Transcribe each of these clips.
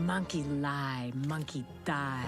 Monkey lie, monkey die,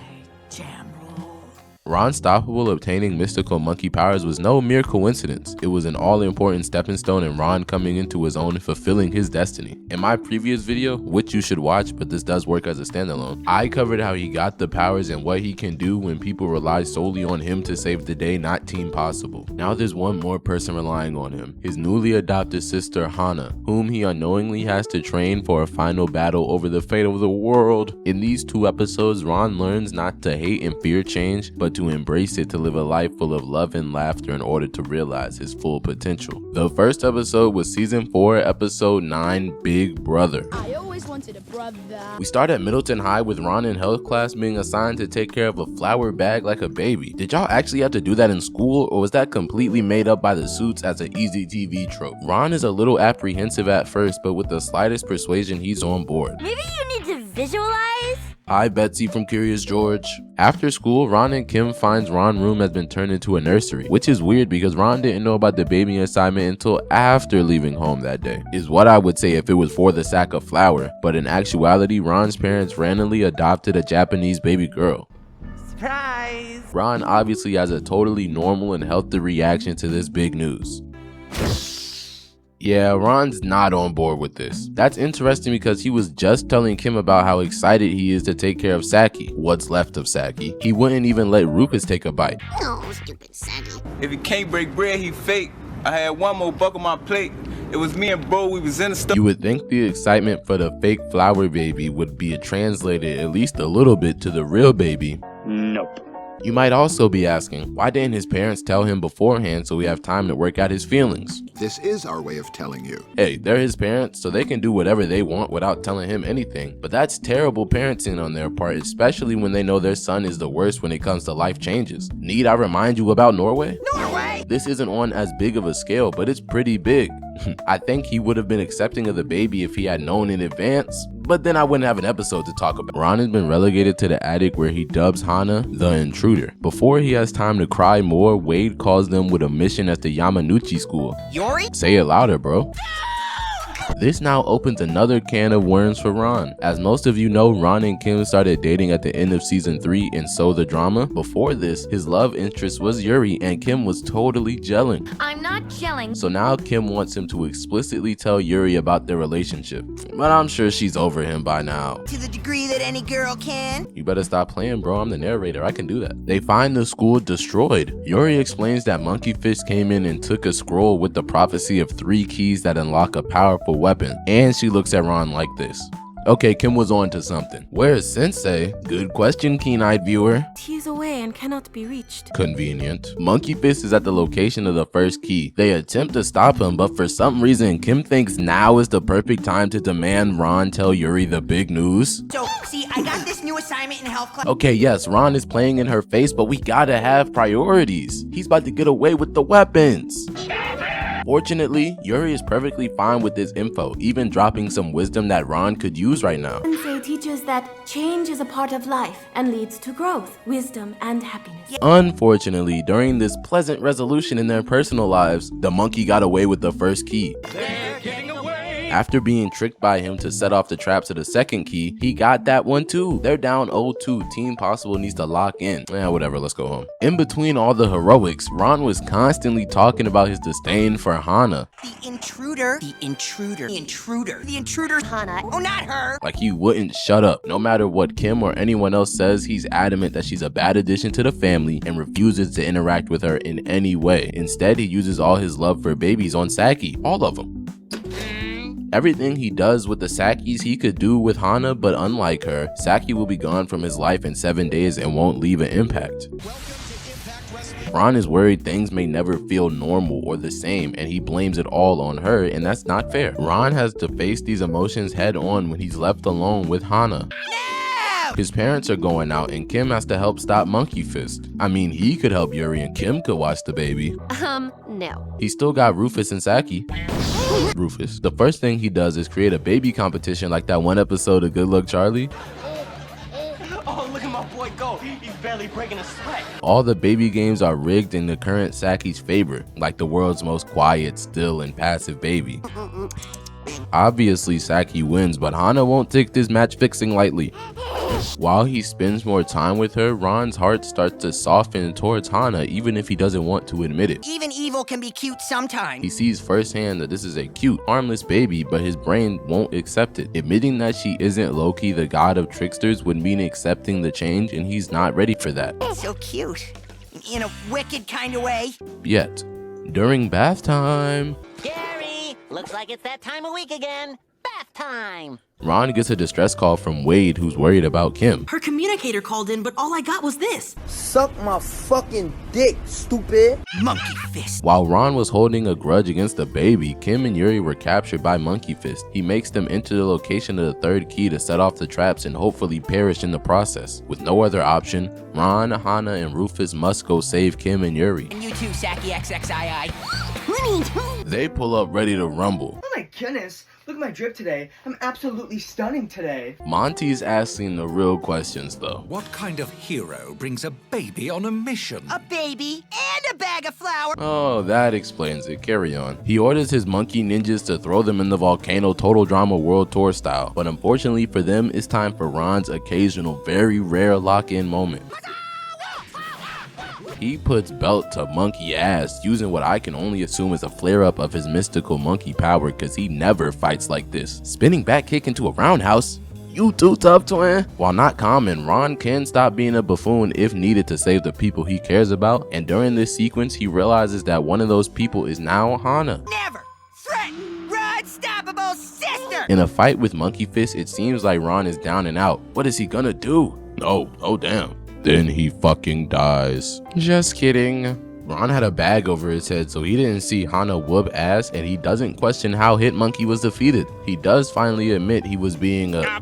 jam roll. Ron Stoppable obtaining mystical monkey powers was no mere coincidence. It was an all-important stepping stone in Ron coming into his own and fulfilling his destiny. In my previous video, which you should watch, but this does work as a standalone, I covered how he got the powers and what he can do when people rely solely on him to save the day, not Team Possible. Now there's one more person relying on him, his newly adopted sister Hana, whom he unknowingly has to train for a final battle over the fate of the world. In these 2 episodes, Ron learns not to hate and fear change, but to embrace it, to live a life full of love and laughter in order to realize his full potential. The first episode was season 4, episode 9, Big Brother. I always wanted a brother. We start at Middleton High with Ron in health class being assigned to take care of a flower bag like a baby. Did y'all actually have to do that in school, or was that completely made up by the suits as an easy TV trope? Ron is a little apprehensive at first, but with the slightest persuasion he's on board. Maybe you need to visualize? Hi, Betsy from Curious George. After school, Ron and Kim finds Ron's room has been turned into a nursery, which is weird because Ron didn't know about the baby assignment until after leaving home that day, is what I would say if it was for the sack of flour, but in actuality, Ron's parents randomly adopted a Japanese baby girl. Surprise! Ron obviously has a totally normal and healthy reaction to this big news. Yeah, Ron's not on board with this. That's interesting because he was just telling Kim about how excited he is to take care of Saki, what's left of Saki. He wouldn't even let Rufus take a bite. No, stupid Saki. If he can't break bread, he fake. I had one more buck on my plate. It was me and bro, we was in the store. You would think the excitement for the fake flower baby would be translated at least a little bit to the real baby. Nope. You might also be asking, why didn't his parents tell him beforehand so we have time to work out his feelings? This is our way of telling you. Hey, they're his parents, so they can do whatever they want without telling him anything. But that's terrible parenting on their part, especially when they know their son is the worst when it comes to life changes. Need I remind you about Norway? Norway! This isn't on as big of a scale, but it's pretty big. I think he would have been accepting of the baby if he had known in advance, but then I wouldn't have an episode to talk about. Ron has been relegated to the attic where he dubs Hana the intruder. Before he has time to cry more, Wade calls them with a mission at the Yamanouchi school. Yori? Say it louder, bro. This now opens another can of worms for Ron. As most of you know, Ron and Kim started dating at the end of season 3 and So the Drama. Before this, his love interest was Yuri and Kim was totally gelling. I'm not gelling. So now Kim wants him to explicitly tell Yuri about their relationship. But I'm sure she's over him by now. To the degree that any girl can. You better stop playing, bro. I'm the narrator. I can do that. They find the school destroyed. Yuri explains that Monkey Fist came in and took a scroll with the prophecy of 3 keys that unlock a powerful weapon. And she looks at Ron like this. Okay, Kim was on to something. Where is Sensei? Good question, keen-eyed viewer. He is away and cannot be reached. Convenient. Monkey Fist is at the location of the first key. They attempt to stop him, but for some reason, Kim thinks now is the perfect time to demand Ron tell Yuri the big news. So, see, I got this new assignment in health class. Okay, yes, Ron is playing in her face, but we gotta have priorities. He's about to get away with the weapons. Fortunately, Yuri is perfectly fine with this info, even dropping some wisdom that Ron could use right now. Sensei teaches that change is a part of life and leads to growth, wisdom, and happiness. Unfortunately, during this pleasant resolution in their personal lives, the monkey got away with the first key. After being tricked by him to set off the traps of the second key, he got that one too. They're down 0-2. Team Possible needs to lock in. Whatever, let's go home. In between all the heroics, Ron was constantly talking about his disdain for Hana. The intruder. The intruder. The intruder. The intruder. Hana. Oh, not her. Like he wouldn't shut up. No matter what Kim or anyone else says, he's adamant that she's a bad addition to the family and refuses to interact with her in any way. Instead, he uses all his love for babies on Saki. All of them. Everything he does with the Sakis he could do with Hana, but unlike her, Saki will be gone from his life in 7 days and won't leave an impact. Ron is worried things may never feel normal or the same, and he blames it all on her, and that's not fair. Ron has to face these emotions head on when he's left alone with Hana. His parents are going out and Kim has to help stop Monkey Fist. I mean, he could help Yuri and Kim could watch the baby. No. He still got Rufus and Saki. Rufus. The first thing he does is create a baby competition like that one episode of Good Luck Charlie. Oh, look at my boy go. He's barely breaking a sweat. All the baby games are rigged in the current Saki's favor, like the world's most quiet, still, and passive baby. Obviously, Saki wins, but Hana won't take this match fixing lightly. While he spends more time with her, Ron's heart starts to soften towards Hana even if he doesn't want to admit it. Even evil can be cute sometimes. He sees firsthand that this is a cute, harmless baby, but his brain won't accept it. Admitting that she isn't Loki, the god of tricksters, would mean accepting the change, and he's not ready for that. So cute. In a wicked kind of way. Yet. During bath time, Gary, looks like it's that time of week again. Bath time. Ron gets a distress call from Wade, who's worried about Kim. Her communicator called in, but all I got was this. Suck my fucking dick, stupid. Monkey fist. While Ron was holding a grudge against the baby, Kim and Yuri were captured by Monkey Fist. He makes them enter the location of the third key to set off the traps and hopefully perish in the process. With no other option, Ron, Hana, and Rufus must go save Kim and Yuri. And you too, Saki XXII. They pull up ready to rumble. Oh my goodness, look at my drip today. I'm absolutely stunning today. Monty's asking the real questions though. What kind of hero brings a baby on a mission? A baby and a bag of flour. Oh, that explains it. Carry on. He orders his monkey ninjas to throw them in the volcano Total Drama World Tour style. But unfortunately for them, it's time for Ron's occasional, very rare lock-in moment. He puts belt to monkey ass, using what I can only assume is a flare-up of his mystical monkey power, cause he never fights like this. Spinning back kick into a roundhouse? You too tough, twin? While not common, Ron can stop being a buffoon if needed to save the people he cares about, and during this sequence, he realizes that one of those people is now Hana. Never threaten Unstoppable sister. In a fight with Monkey Fist, it seems like Ron is down and out. What is he gonna do? Oh damn. Then he fucking dies. Just kidding. Ron had a bag over his head, so he didn't see Hana whoop ass, and he doesn't question how Hitmonkey was defeated. He does finally admit he was being a...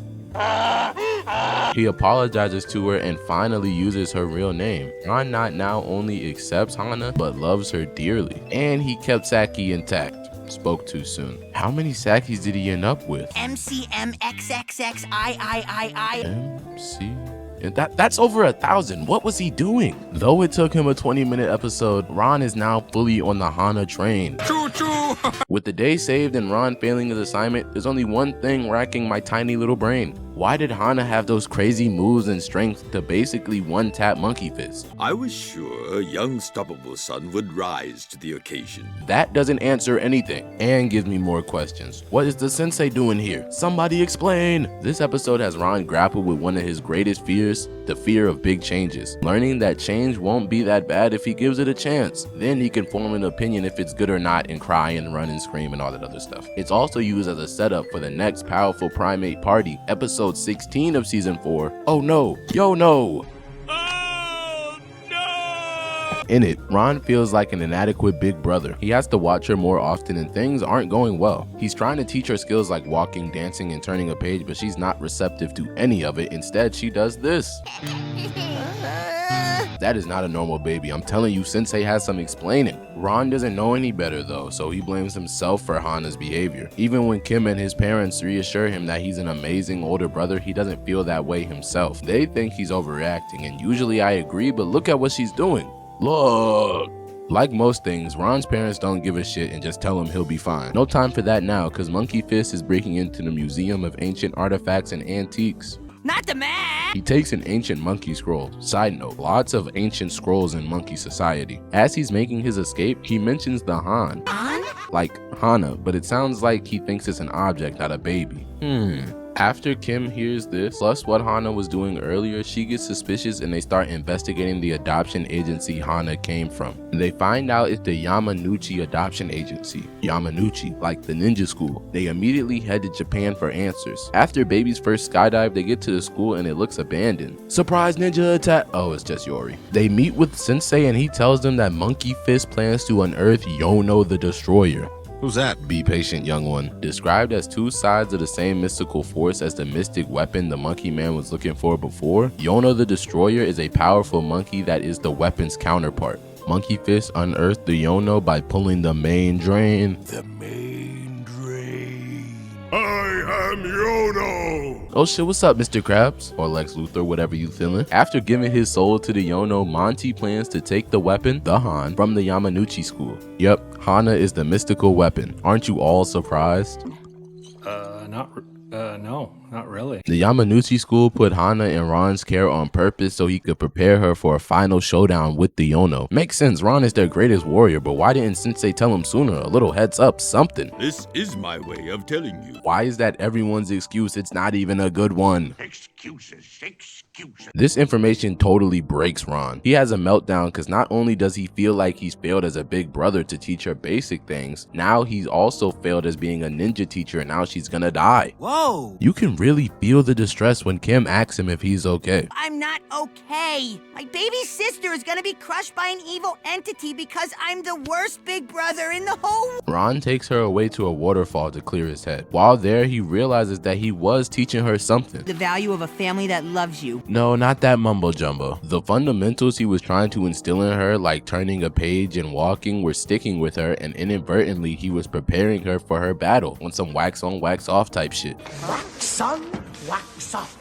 He apologizes to her and finally uses her real name. Ron not now only accepts Hana, but loves her dearly. And he kept Saki intact. Spoke too soon. How many Sakis did he end up with? MCMXXXIIII. MC? And that's over 1,000. What was he doing? Though it took him a 20-minute episode, Ron is now fully on the Hana train. Choo-choo! With the day saved and Ron failing his assignment, there's only one thing racking my tiny little brain. Why did Hana have those crazy moves and strength to basically one-tap Monkey Fist? I was sure young Stoppable son would rise to the occasion. That doesn't answer anything and gives me more questions. What is the sensei doing here? Somebody explain! This episode has Ron grapple with one of his greatest fears, the fear of big changes. Learning that change won't be that bad if he gives it a chance. Then he can form an opinion if it's good or not and cry and run and scream and all that other stuff. It's also used as a setup for the next powerful primate party, episode 16 of season 4. Oh no, yo no. In it, Ron feels like an inadequate big brother. He has to watch her more often and things aren't going well. He's trying to teach her skills like walking, dancing, and turning a page, but she's not receptive to any of it. Instead, she does this. That is not a normal baby. I'm telling you, Sensei has some explaining. Ron doesn't know any better though, so he blames himself for Hana's behavior. Even when Kim and his parents reassure him that he's an amazing older brother, he doesn't feel that way himself. They think he's overreacting, and usually I agree, but look at what she's doing. Look! Like most things, Ron's parents don't give a shit and just tell him he'll be fine. No time for that now, cause Monkey Fist is breaking into the Museum of Ancient Artifacts and Antiques. Not the man. He takes an ancient monkey scroll. Side note, lots of ancient scrolls in monkey society. As he's making his escape, he mentions the Han. Like Hana, but it sounds like he thinks it's an object, not a baby. After Kim hears this, plus what Hana was doing earlier, she gets suspicious and they start investigating the adoption agency Hana came from. They find out it's the Yamanouchi adoption agency. Yamanouchi, like the ninja school. They immediately head to Japan for answers. After babies first skydive, they get to the school and it looks abandoned. Surprise ninja attack! Oh, it's just Yori. They meet with Sensei and he tells them that Monkey Fist plans to unearth Yono the Destroyer. Who's that? Be patient, young one. Described as two sides of the same mystical force as the mystic weapon the monkey man was looking for before, Yono the Destroyer is a powerful monkey that is the weapon's counterpart. Monkey Fist unearthed the Yono by pulling the main drain. The main drain. I am Yono! Oh shit, what's up, Mr. Krabs? Or Lex Luthor, whatever you feeling. After giving his soul to the Yono, Monty plans to take the weapon, the Han, from the Yamanouchi school. Yep, Hana is the mystical weapon. Aren't you all surprised? No, not really. The Yamanouchi school put Hana in Ron's care on purpose so he could prepare her for a final showdown with the Yono. Makes sense, Ron is their greatest warrior, but why didn't Sensei tell him sooner? A little heads up, something. This is my way of telling you. Why is that everyone's excuse? It's not even a good one. Excuses. This information totally breaks Ron. He has a meltdown because not only does he feel like he's failed as a big brother to teach her basic things, now he's also failed as being a ninja teacher and now she's gonna die. Whoa! You can really feel the distress when Kim asks him if he's okay. I'm not okay. My baby sister is gonna be crushed by an evil entity because I'm the worst big brother in the whole world. Ron takes her away to a waterfall to clear his head. While there, he realizes that he was teaching her something. The value of a family that loves you. No, not that mumbo jumbo. The fundamentals he was trying to instill in her, like turning a page and walking, were sticking with her, and inadvertently he was preparing her for her battle on some wax on wax off type shit. Wax on, wax off.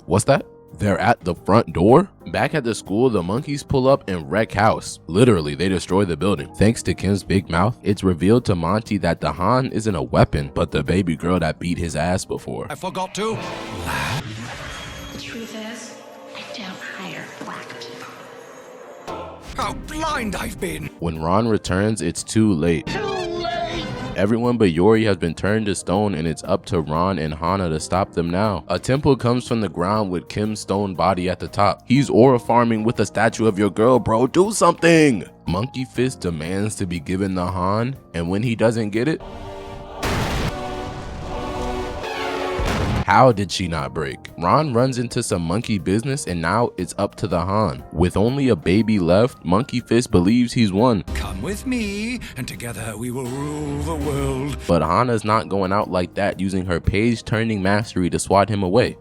What's that? They're at the front door? Back at the school, the monkeys pull up and wreck house. Literally, they destroy the building. Thanks to Kim's big mouth, it's revealed to Monty that the Han isn't a weapon, but the baby girl that beat his ass before. I forgot to. The truth is, I don't hire black people. How blind I've been. When Ron returns, it's too late. Everyone but Yori has been turned to stone, and it's up to Ron and Hana to stop them now. A temple comes from the ground with Kim's stone body at the top. He's aura farming with a statue of your girl, bro. Do something! Monkey Fist demands to be given the Han, and when he doesn't get it, how did she not break? Ron runs into some monkey business and now it's up to the Han. With only a baby left, Monkey Fist believes he's won. Come with me, and together we will rule the world. But Hana's not going out like that, using her page-turning mastery to swat him away.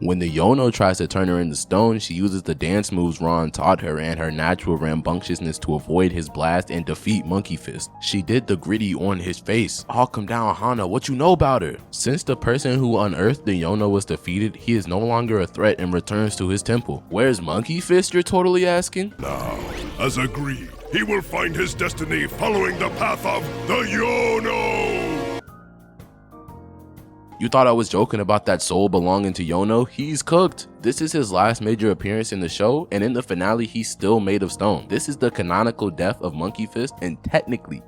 When the Yono tries to turn her into stone, she uses the dance moves Ron taught her and her natural rambunctiousness to avoid his blast and defeat Monkey Fist. She did the gritty on his face. "Oh, come down, Hana, what you know about her?" Since the person who unearthed the Yono was defeated, he is no longer a threat and returns to his temple. Where's Monkey Fist, you're totally asking? Now, as agreed, he will find his destiny following the path of the Yono! You thought I was joking about that soul belonging to Yono? He's cooked. This is his last major appearance in the show, and in the finale, he's still made of stone. This is the canonical death of Monkey Fist, and technically,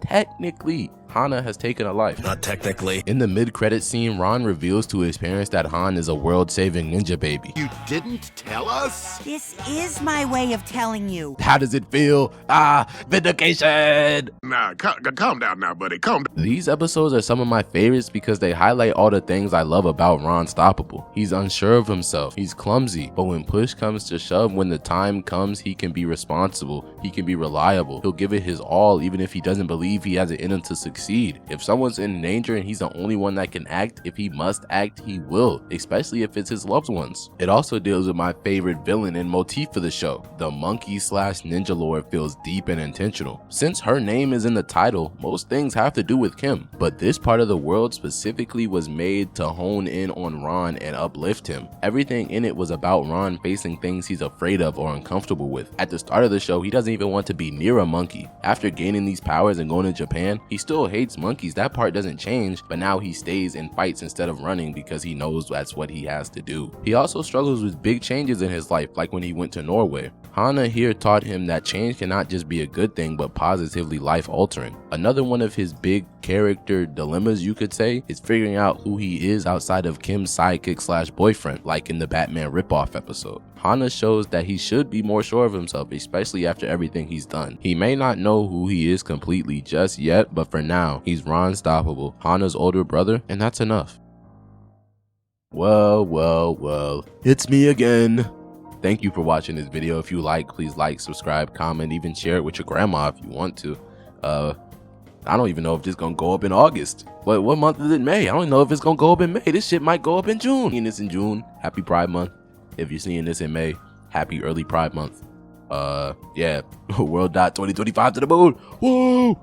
Hana has taken a life. Not technically. In the mid-credit scene, Ron reveals to his parents that Han is a world-saving ninja baby. You didn't tell us? This is my way of telling you. How does it feel? Vindication! Nah, calm down now, buddy, calm down. These episodes are some of my favorites because they highlight all the things I love about Ron Stoppable. He's unsure of himself, he's clumsy, but when push comes to shove, when the time comes, he can be responsible, he can be reliable, he'll give it his all even if he doesn't believe he has it in him to succeed. If someone's in danger and he's the only one that can act, if he must act, he will, especially if it's his loved ones. It also deals with my favorite villain and motif for the show. The monkey/ninja lore feels deep and intentional. Since her name is in the title, most things have to do with Kim, but this part of the world specifically was made to hone in on Ron and uplift him. Everything in it was about Ron facing things he's afraid of or uncomfortable with. At the start of the show, he doesn't even want to be near a monkey. After gaining these powers and going to Japan, he still hates monkeys. That part doesn't change, but now he stays and fights instead of running because he knows that's what he has to do. He also struggles with big changes in his life, like when he went to Norway. Hana here taught him that change cannot just be a good thing, but positively life-altering. Another one of his big character dilemmas, you could say, is figuring out who he is outside of Kim's sidekick/boyfriend, like in the Batman ripoff episode. Hana shows that he should be more sure of himself, especially after everything he's done. He may not know who he is completely just yet, but for now, he's Ron Stoppable, Hana's older brother, and that's enough. Well, it's me again. Thank you for watching this video. If you like, please like, subscribe, comment, even share it with your grandma if you want to. I don't even know if this is gonna go up in August. What month is it? May? I don't know if it's gonna go up in May. This shit might go up in June. Seeing this in June, happy Pride Month. If you're seeing this in May, happy early Pride Month. Yeah, World.2025 to the moon. Woo!